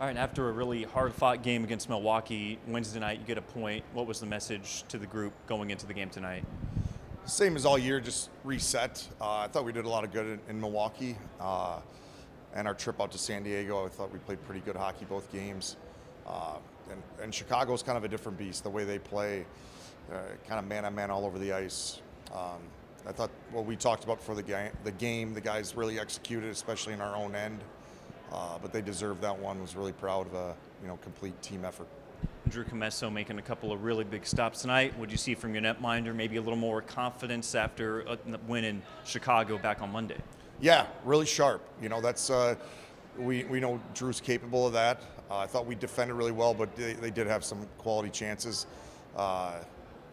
All right, after a really hard-fought game against Milwaukee Wednesday night, you get a point. What was the message to the group going into the game tonight? Same as all year, just reset. I thought we did a lot of good in Milwaukee. And our trip out to San Diego, I thought we played pretty good hockey both games. And Chicago's kind of a different beast, the way they play, kind of man-on-man all over the ice. I thought what we talked about for the game, the guys really executed, especially in our own end. But they deserved that one. Was really proud of a complete team effort. Drew Comesso making a couple of really big stops tonight. What did you see from your netminder? Maybe a little more confidence after a win in Chicago back on Monday. Yeah, really sharp. That's we know Drew's capable of that. I thought we defended really well, but they did have some quality chances.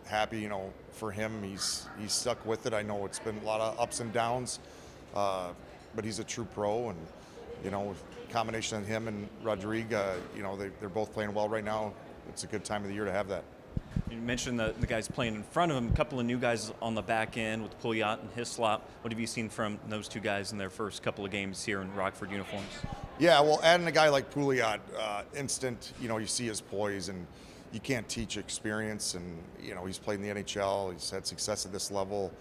Happy, for him. He's stuck with it. I know it's been a lot of ups and downs, but he's a true pro, and combination of him and Rodrigue, they're both playing well right now. It's a good time of the year to have that. You mentioned the guys playing in front of him, a couple of new guys on the back end with Pouliot and Hislop. What have you seen from those two guys in their first couple of games here in Rockford uniforms? Yeah, well, adding a guy like Pouliot, instant, you see his poise, and you can't teach experience, and, he's played in the NHL. He's had success at this level.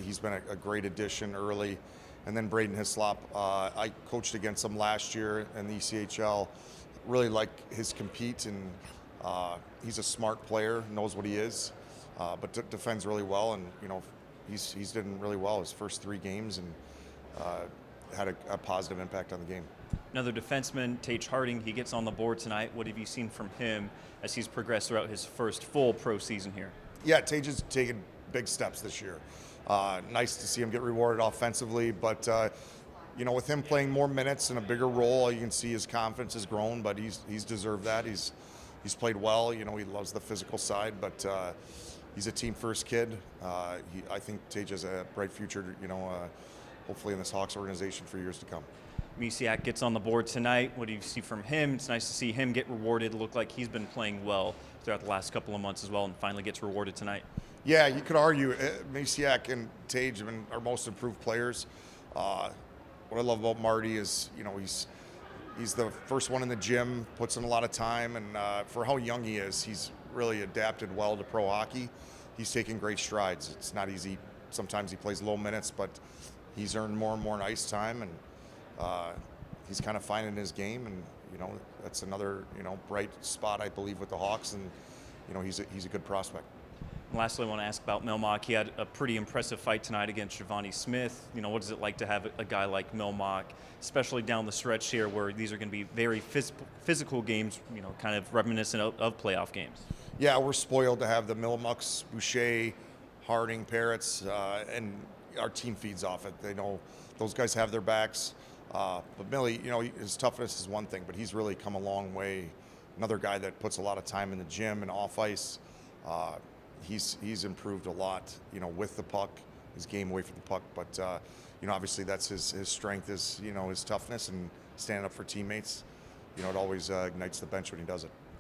He's been a great addition early. And then Braden Hislop, I coached against him last year in the ECHL. Really like his compete, and he's a smart player, knows what he is, but defends really well. And he's done really well his first 3 games, and had a positive impact on the game. Another defenseman, Tage Harding, he gets on the board tonight. What have you seen from him as he's progressed throughout his first full pro season here? Yeah, Tage has taken big steps this year. Nice to see him get rewarded offensively, but with him playing more minutes and a bigger role, you can see his confidence has grown. But he's deserved that. He's played well. He loves the physical side, but he's a team-first kid. I think Tage has a bright future. Hopefully in this Hawks organization for years to come. Misiak gets on the board tonight. What do you see from him? It's nice to see him get rewarded. It looked like he's been playing well throughout the last couple of months as well, and finally gets rewarded tonight. Yeah, you could argue Misiak and Tage have been our most improved players. What I love about Marty is, he's the first one in the gym, puts in a lot of time, and for how young he is, he's really adapted well to pro hockey. He's taking great strides. It's not easy. Sometimes he plays low minutes, but he's earned more and more ice time, and he's kind of finding his game, and that's another bright spot, I believe, with the Hawks, and he's a good prospect. Lastly, I want to ask about Milmock. He had a pretty impressive fight tonight against Giovanni Smith. What is it like to have a guy like Milmock, especially down the stretch here where these are going to be very physical games, kind of reminiscent of playoff games? Yeah, we're spoiled to have the Milmocks, Boucher, Harding, Parrots, and our team feeds off it. They know those guys have their backs. But Millie, his toughness is one thing, but he's really come a long way. Another guy that puts a lot of time in the gym and off ice. He's improved a lot, with the puck, his game away from the puck. But obviously that's his strength is his toughness and standing up for teammates. It always ignites the bench when he does it.